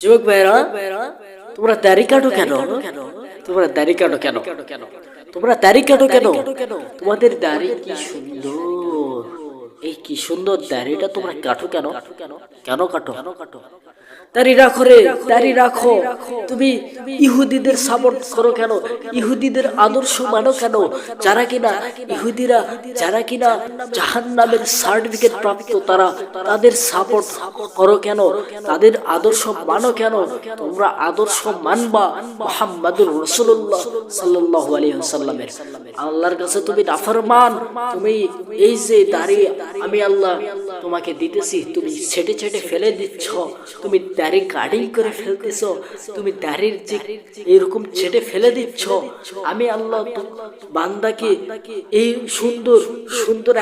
যুবক ভাইরা, তোমরা দাড়ি কাটো কেন? তোমরা দাড়ি কাটো কেন? তোমরা দাড়ি কাটো কেন? তোমাদের দাড়ি কি সুন্দর! এই কি সুন্দর দাড়িটা তোমরা কাটো কেন? কেন কাটো? দাড়ি রাখো রে, দাড়ি রাখো। তুমি ইহুদিদের সাপোর্ট করো কেন? ইহুদিদের আদর্শ মানো কেন? যারা কিনা ইহুদিরা, যারা কিনা জাহান্নামের সার্টিফিকেট প্রাপ্ত, তারা তাদের সাপোর্ট করো কেন? তাদের আদর্শ মানো কেন? তোমরা আদর্শ মানবা মুহাম্মাদুর রাসূলুল্লাহ সাল্লাল্লাহু আলাইহি ওয়াসাল্লামের। আল্লাহর কাছে তুমি নাফরমান। তুমি এই যে দাড়ি আমি আল্লাহ তোমাকে দিতেছি, তুমি ছেটে ছেটে ফেলে দিচ্ছ। তুমি দাড়ি কাটিং করে ফেলতেছ, তুমি দাড়ির যে এরকম ছেটে ফেলে দিচ্ছ। আমি আল্লাহ বান্দাকে এই সুন্দর সুন্দর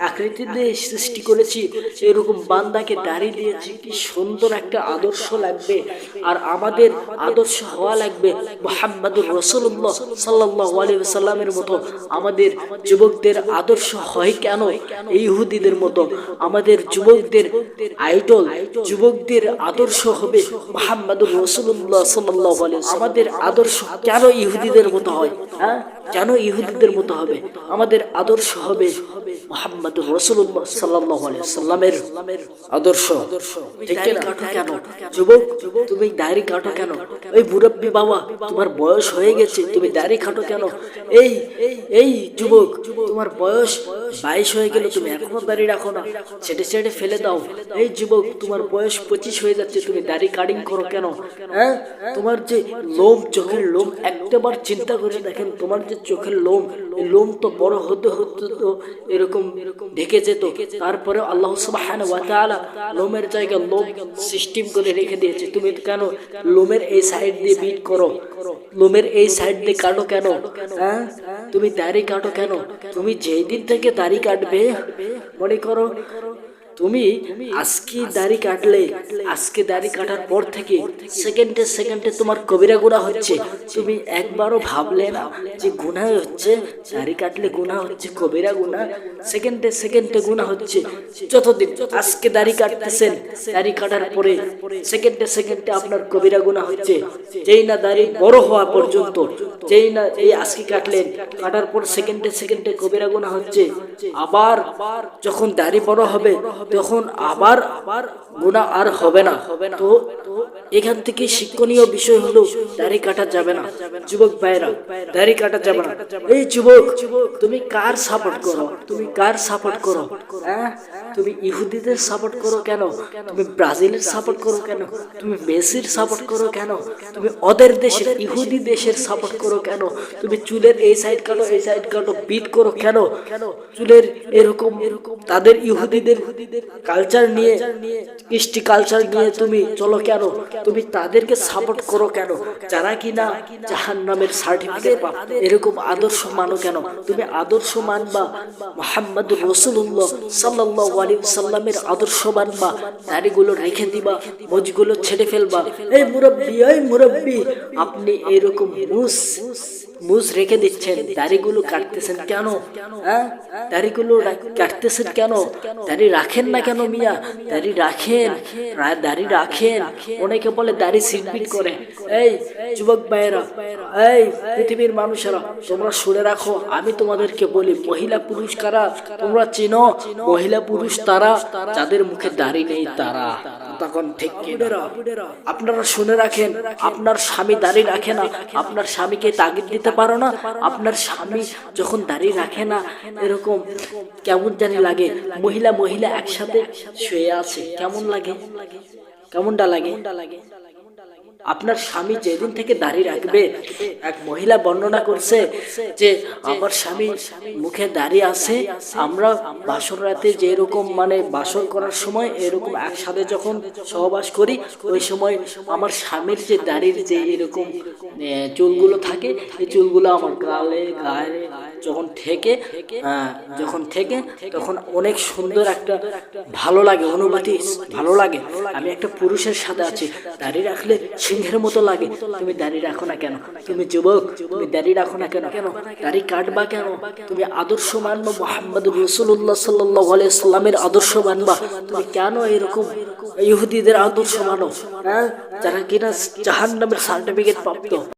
আকৃতি দিয়ে সৃষ্টি করেছি, এরকম বান্দাকে দাড়ি দিয়েছি। কি সুন্দর একটা আদর্শ লাগবে। আর আমাদের আদর্শ হওয়া লাগবে মুহাম্মাদুর রাসূলুল্লাহ সাল্লাল্লাহু আলাইহি ওয়াসাল্লামের মতো। আমাদের যুবকদের আদর্শ হয় কেন এই ইহুদিদের মতো? আমাদের যুবকদের আইডল, যুবকদের আদর্শ হবে মুহাম্মাদুর রাসূলুল্লাহ সাল্লাল্লাহু আলাইহি ওয়াসাল্লাম। আমাদের আদর্শ কেন ইহুদিদের মতো হয়? হ্যাঁ, কেন ইহুদিদের মতো হবে? আমাদের আদর্শ হবে মুহাম্মাদুর রাসূলুল্লাহ সাল্লাল্লাহু আলাইহি ওয়াসাল্লামের আদর্শ। ঠিক কাটো কেন যুবক? তুমি দাড়ি কাটো কেন? ওই মুরব্বী বাবা, তোমার বয়স হয়ে গেছে, তুমি দাড়ি কাটো কেন? এই এই যুবক, তোমার বয়স 22 হয়ে গেল, তুমি এখনো দাড়ি রাখো না, ছেটে ছেটে ফেলে দাও। এই যুবক, তোমার বয়স 25 হয়ে যাচ্ছে, তুমি দাড়ি কাটিং করো কেন? হ্যাঁ, তোমার যে লোম, চোখের লোম, একটাবার চিন্তা করে দেখেন, তোমার যে চোখের লোম, এই লোম তো বড় হতে হতে তো এরকম ঢেকে যেত। তারপরে আল্লাহ সুবহানাহু ওয়া তাআলা লোমের জায়গা লোম সিস্টেম করে রেখে দিয়েছে। তুমি কেন লোমের এই সাইড দিয়ে বিট করো? লোমের এই সাইড দিয়ে কাটো কেন? হ্যাঁ, তুমি দাড়ি কাটো কেন? তুমি যেই দিন থেকে দাড়ি কাটবে, মনে করো তুমি আজকে দাড়ি কাটলে, আজকে দাড়ি কাটার পর থেকে সেকেন্ডে সেকেন্ডে তোমার কবিরা গুনাহ হচ্ছে। তুমি একবারও ভাবলে না যে গুনাহ হচ্ছে, দাড়ি কাটলে গুনাহ হচ্ছে, কবিরা গুনাহ, সেকেন্ডে সেকেন্ডে গুনাহ হচ্ছে। যতদিন আজকে দাড়ি কাটতেছেন, দাড়ি কাটার পরে সেকেন্ডে সেকেন্ডে আপনার কবিরা গুনাহ হচ্ছে। যেই না দাড়ি বড় হওয়া পর্যন্ত, যেই না এই আজকে কাটলেন, কাটার পর সেকেন্ডে সেকেন্ডে কবিরা গুনাহ হচ্ছে। আবার যখন দাড়ি বড় হবে, তখন আবার গুনাহ আর হবে না। তো এখান থেকে শিক্ষণীয় বিষয় হলো দাড়ি কাটা যাবে না। যুবক ভাইরা, দাড়ি কাটা যাবে না। এই যুবক, তুমি কার সাপোর্ট করো? তুমি কার সাপোর্ট করো? হ্যাঁ, তুমি ইহুদিদের সাপোর্ট করো কেন? তুমি ব্রাজিলের সাপোর্ট করো কেন? তুমি মেসির সাপোর্ট করো কেন? তুমি ওদের দেশের, ইহুদি দেশের সাপোর্ট করো কেন? তুমি চুলের এই সাইড কাটো, এই সাইড কাটো, বিট করো কেন? চুলের এরকম তাদের ইহুদিদের কালচার নিয়ে, কৃষ্টি কালচার নিয়ে তুমি চলো কেন? তুমি তাদেরকে সাপোর্ট করো কেন? যারা কিনা জাহান্নামের সার্টিফিকেট প্রাপ্ত, এরকম আদর্শ মানো কেন? তুমি আদর্শ মানবা মুহাম্মাদুর রাসূলুল্লাহ সাল্লাল্লাহু আলাইহি ওয়াসাল্লামের আদর্শ মানবা, দাড়িগুলো রেখে দিবা, মোজগুলো ছেড়ে ফেলবা। এই মুরব্বি, এই মুরব্বি, আপনি এরকম মুজ রেখে দিচ্ছেন, দাড়িগুলো কাটতেছেন কেন? হ্যাঁ, দাড়িগুলো কাটতেছেন কেন? দাড়ি রাখেন না কেন মিয়া? দাড়ি রাখেন, দাড়ি রাখেন। অনেকে বলে দাড়ি সিটপিট করে। এই যুবক ভাইয়েরা, এই পৃথিবীর মানুষেরা, তোমরা শুনে রাখো, আমি তোমাদেরকে বলি, মহিলা পুরুষ কারা তোমরা চিনো? মহিলা পুরুষ তারা যাদের মুখে দাড়ি নেই, তারা। তখন ঠিক আপনারা শুনে রাখেন, আপনার স্বামী দাড়ি রাখে না, আপনার স্বামীকে তাগিদ দিতে পারো না? আপনার স্বামী যখন দাড়ি রাখে না, এরকম কেমন জানি লাগে। মহিলা মহিলা একসাথে শুয়ে আছে, কেমন লাগে? কেমনটা লাগে? আপনার স্বামী যেদিন থেকে দাড়ি রাখবে, এক মহিলা বর্ণনা করছে যে আমার স্বামী মুখে দাড়ি আছে, আমরা বাসর রাতে যে এরকম মানে বাসর করার সময় এরকম একসাথে যখন সহবাস করি, ওই সময় আমার স্বামীর যে দাড়ির যে এরকম চুলগুলো থাকে, এই চুলগুলো আমার গালে গায়ে যখন থেকে তখন অনেক সুন্দর একটা ভালো লাগে, অনুভূতি ভালো লাগে। আমি একটা পুরুষের সাথে আছি, দাড়ি রাখলে সিংহের মতো লাগে। তুমি দাড়ি রাখো না কেন? তুমি যুবক, তুমি দাড়ি রাখো না কেন? দাড়ি কাটবা কেন? তুমি আদর্শ মানবা, মুহাম্মদ রাসূলুল্লাহ সাল্লাল্লাহু আলাইহি সাল্লামের আদর্শ মানবা। তুমি কেন এরকম ইহুদিদের আদর্শ মানো, হ্যাঁ, যারা কিনা জাহান্নামের সার্টিফিকেট প্রাপ্ত?